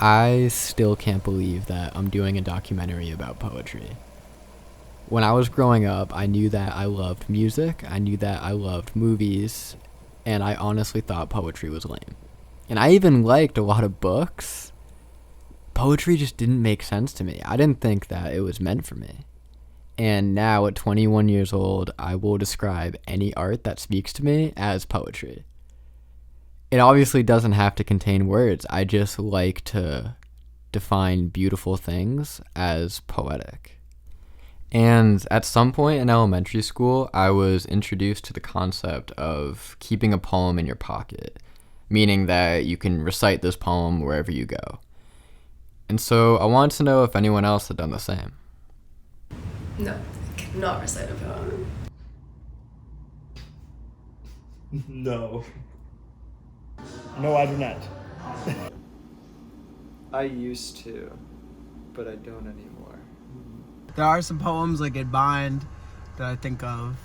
I still can't believe that I'm doing a documentary about poetry. When I was growing up, I knew that I loved music, I knew that I loved movies, and I honestly thought poetry was lame. And I even liked a lot of books. Poetry just didn't make sense to me. I didn't think that it was meant for me. And now at 21 years old, I will describe any art that speaks to me as poetry. It obviously doesn't have to contain words. I just like to define beautiful things as poetic. And at some point in elementary school, I was introduced to the concept of keeping a poem in your pocket, meaning that you can recite this poem wherever you go. And so I wanted to know if anyone else had done the same. No, I cannot recite a poem. No. No, I do not. I used to, but I don't anymore. There are some poems like in mind that I think of,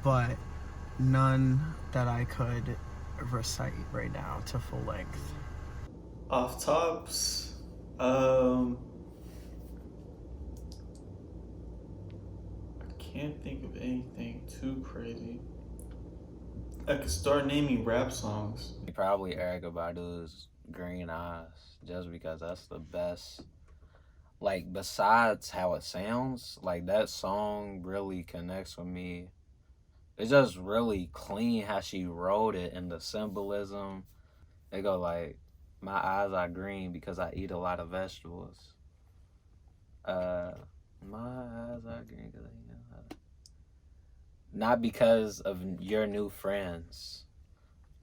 but none that I could recite right now to full length. Off tops, I can't think of anything too crazy. I could start naming rap songs. Probably Erykah Badu's Green Eyes, just because that's the best. Like, besides how it sounds, like, that song really connects with me. It's just really clean how she wrote it, and the symbolism. They go like, my eyes are green because I eat a lot of vegetables. My eyes are green because I eat a lot of... Not because of your new friends.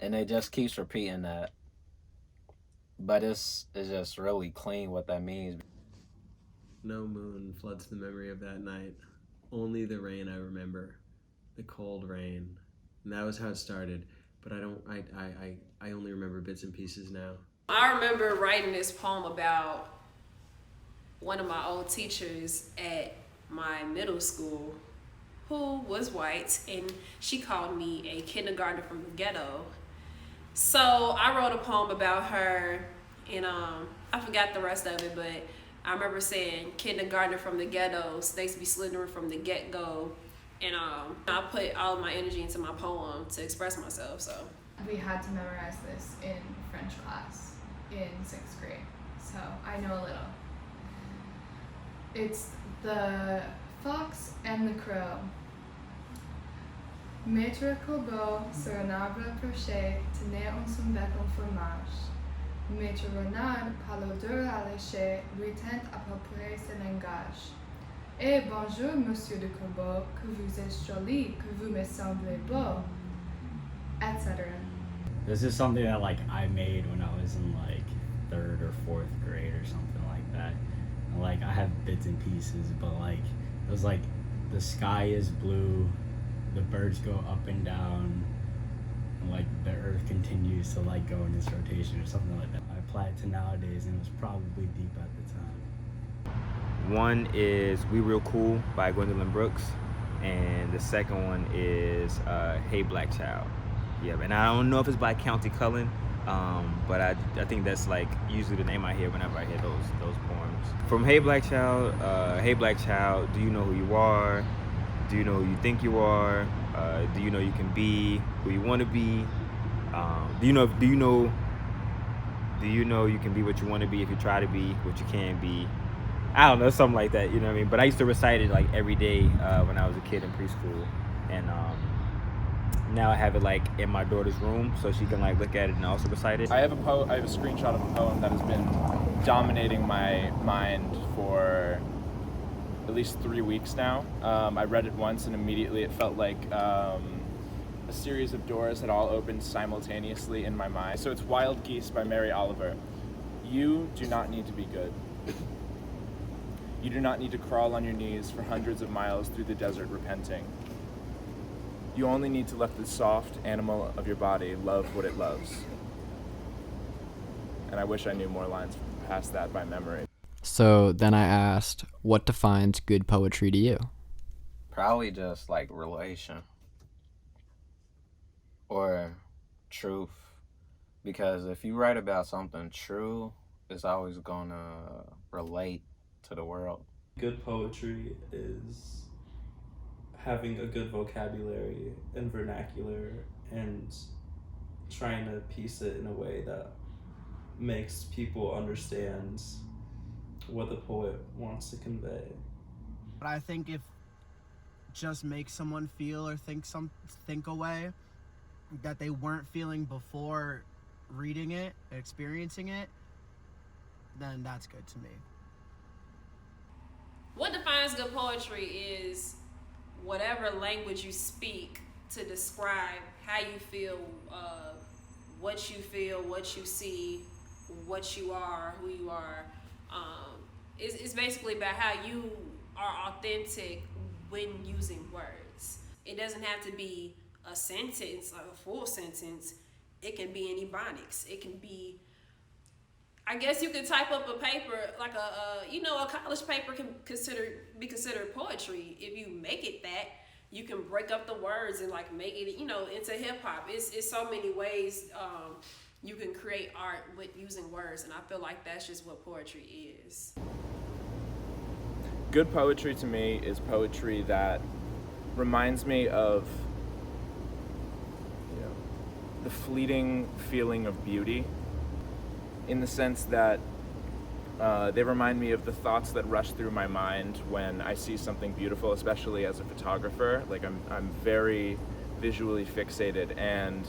And it just keeps repeating that. But it's just really clean what that means. No moon floods the memory of that night. Only the rain I remember. The cold rain. And that was how it started. But I only remember bits and pieces now. I remember writing this poem about one of my old teachers at my middle school who was white, and she called me a kindergartner from the ghetto. So I wrote a poem about her, and I forgot the rest of it, but I remember saying kindergartner from the ghetto, snakes be slithering from the get-go. And I put all of my energy into my poem to express myself. So we had to memorize this in French class in 6th grade, so I know a little. It's the fox and the crow. Maître Corbeau sur un arbre perché tenait en son bec un fromage. Maître Renard, par l'odeur alléchée, lui tint à peu près ce langage. Eh bonjour, monsieur de Corbeau, que vous êtes joli, que vous me semblez beau, etc. This is something that I made when I was in 3rd or 4th grade or something like that. And, I have bits and pieces, but it was the sky is blue, the birds go up and down, and the earth continues to go in its rotation or something like that. I applied it to nowadays, and it was probably deep at the time. One is We Real Cool by Gwendolyn Brooks, and the second one is Hey Black Child. Yeah, and I don't know if it's by County Cullen, but I think that's usually the name I hear whenever I hear those poems. From Hey Black Child, do you know who you are? Do you know who you think you are? Do you know you can be who you want to be? Do you know you can be what you want to be if you try to be what you can be? I don't know, something like that, you know what I mean? But I used to recite it every day when I was a kid in preschool, and now I have it in my daughter's room so she can look at it and also recite it. I have a screenshot of a poem that has been dominating my mind for at least 3 weeks now. I read it once and immediately it felt like a series of doors had all opened simultaneously in my mind. So it's Wild Geese by Mary Oliver. You do not need to be good. You do not need to crawl on your knees for hundreds of miles through the desert repenting. You only need to let the soft animal of your body love what it loves. And I wish I knew more lines past that by memory. So then I asked, what defines good poetry to you? Probably just relation or truth. Because if you write about something true, it's always gonna relate to the world. Good poetry is having a good vocabulary and vernacular and trying to piece it in a way that makes people understand what the poet wants to convey. But I think if just make someone feel or think a way that they weren't feeling before reading it, experiencing it, then that's good to me. What defines good poetry is whatever language you speak to describe how you feel, what you see, what you are, who you are. It's basically about how you are authentic when using words. It doesn't have to be a sentence, like a full sentence. It can be in Ebonics. It can be, I guess you could type up a paper, like a college paper can be considered poetry. If you make it that, you can break up the words and like make it, into hip hop. It's so many ways you can create art with using words, and I feel like that's just what poetry is. Good poetry to me is poetry that reminds me of the fleeting feeling of beauty, in the sense that they remind me of the thoughts that rush through my mind when I see something beautiful, especially as a photographer. Like I'm very visually fixated, and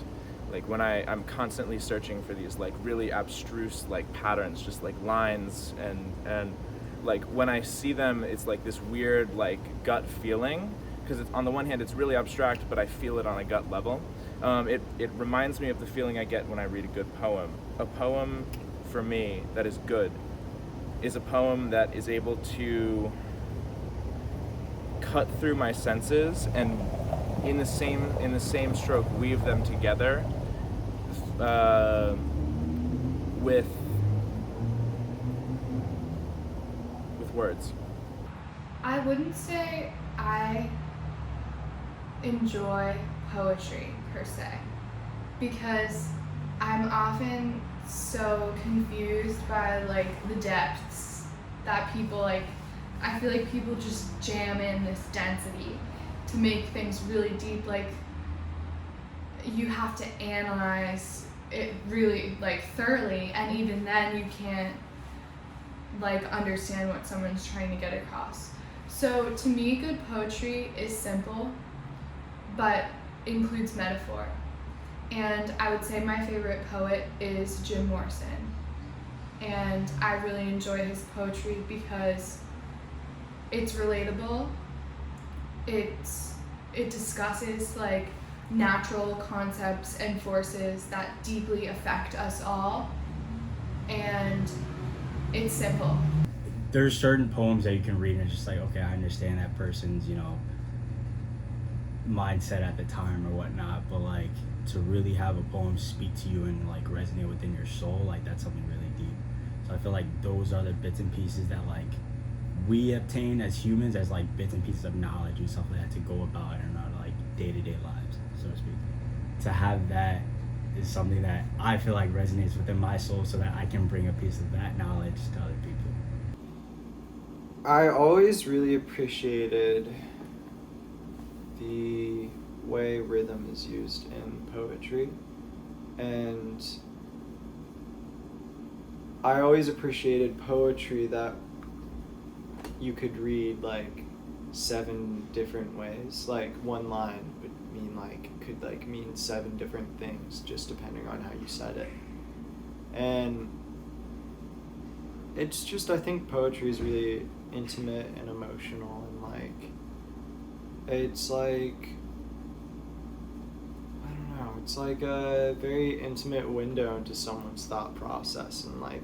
like when I'm constantly searching for these like really abstruse like patterns, just like lines, and like when I see them, it's like this weird like gut feeling, because it's, on the one hand it's really abstract, but I feel it on a gut level. It reminds me of the feeling I get when I read a good poem. A poem for me that is good is a poem that is able to cut through my senses and in the same stroke weave them together with words. I wouldn't say I enjoy poetry per se, because I'm often so confused by like the depths that people like. I feel like people just jam in this density to make things really deep. Like you have to analyze it really like thoroughly, and even then you can't like understand what someone's trying to get across. So to me, good poetry is simple but includes metaphor. And I would say my favorite poet is Jim Morrison. And I really enjoy his poetry because it's relatable. It discusses like natural concepts and forces that deeply affect us all. And it's simple. There's certain poems that you can read and it's just like, okay, I understand that person's, mindset at the time or whatnot, but like to really have a poem speak to you and like resonate within your soul, like that's something really deep. So I feel like those are the bits and pieces that like we obtain as humans as like bits and pieces of knowledge and stuff like that to go about in our like day-to-day lives, so to speak. To have that is something that I feel like resonates within my soul so that I can bring a piece of that knowledge to other people. I always really appreciated the way rhythm is used in poetry, and I always appreciated poetry that you could read like 7 different ways. Like one line would mean could mean 7 different things just depending on how you said it. And it's just, I think poetry is really intimate and emotional, and it's like, I don't know, it's like a very intimate window into someone's thought process, and I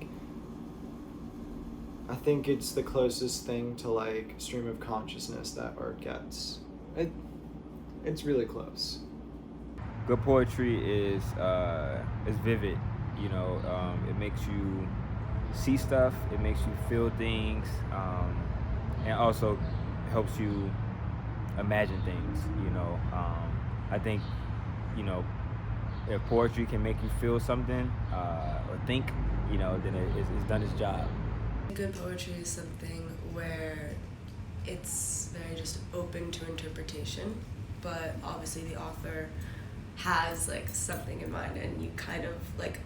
think it's the closest thing to like stream of consciousness that art gets. It's really close. Good poetry is vivid, it makes you see stuff, it makes you feel things, and also helps you imagine things, I think, if poetry can make you feel something, or think, then it's done its job. Good poetry is something where it's very just open to interpretation, but obviously the author has like something in mind, and you kind of like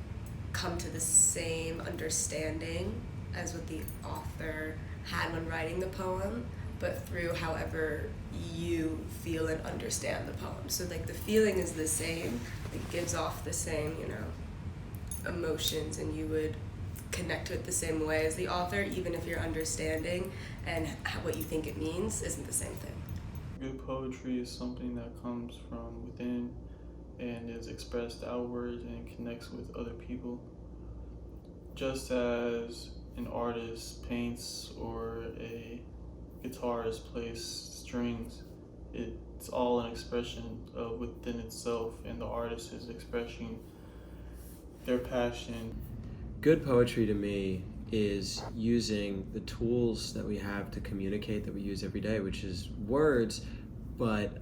come to the same understanding as what the author had when writing the poem, but through however you feel and understand the poem. So like the feeling is the same, it gives off the same, emotions, and you would connect to it the same way as the author, even if your understanding and what you think it means isn't the same thing. Good poetry is something that comes from within and is expressed outwards and connects with other people. Just as an artist paints or a guitarist plays strings, it's all an expression of within itself, and the artist is expressing their passion. Good poetry to me is using the tools that we have to communicate that we use every day, which is words, but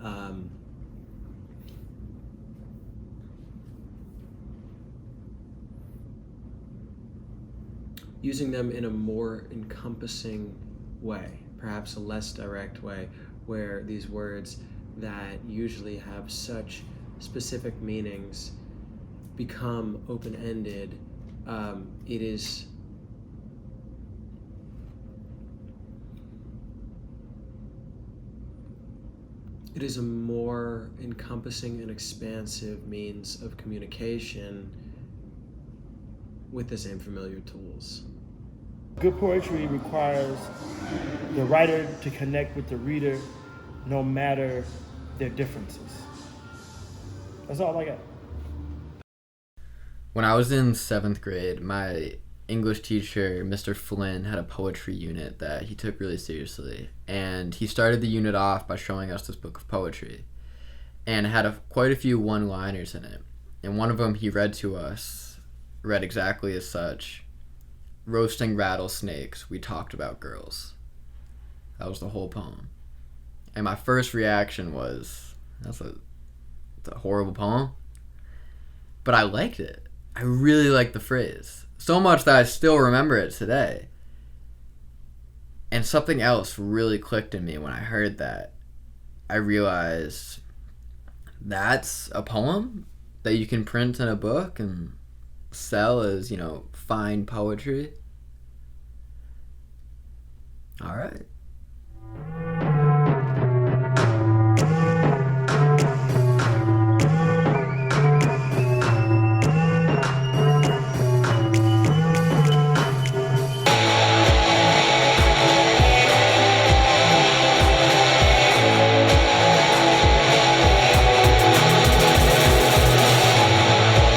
using them in a more encompassing way, perhaps a less direct way, where these words that usually have such specific meanings become open-ended. It is a more encompassing and expansive means of communication with the same familiar tools. Good poetry requires the writer to connect with the reader no matter their differences. That's all I got. When I was in 7th grade, my English teacher, Mr. Flynn, had a poetry unit that he took really seriously. And he started the unit off by showing us this book of poetry. And it had quite a few one-liners in it. And one of them he read to us, read exactly as such: "Roasting rattlesnakes, we talked about girls." That was the whole poem. And my first reaction was, it's a horrible poem. But I liked it. I really liked the phrase. So much that I still remember it today. And something else really clicked in me when I heard that. I realized that's a poem that you can print in a book and sell as, fine poetry. All right.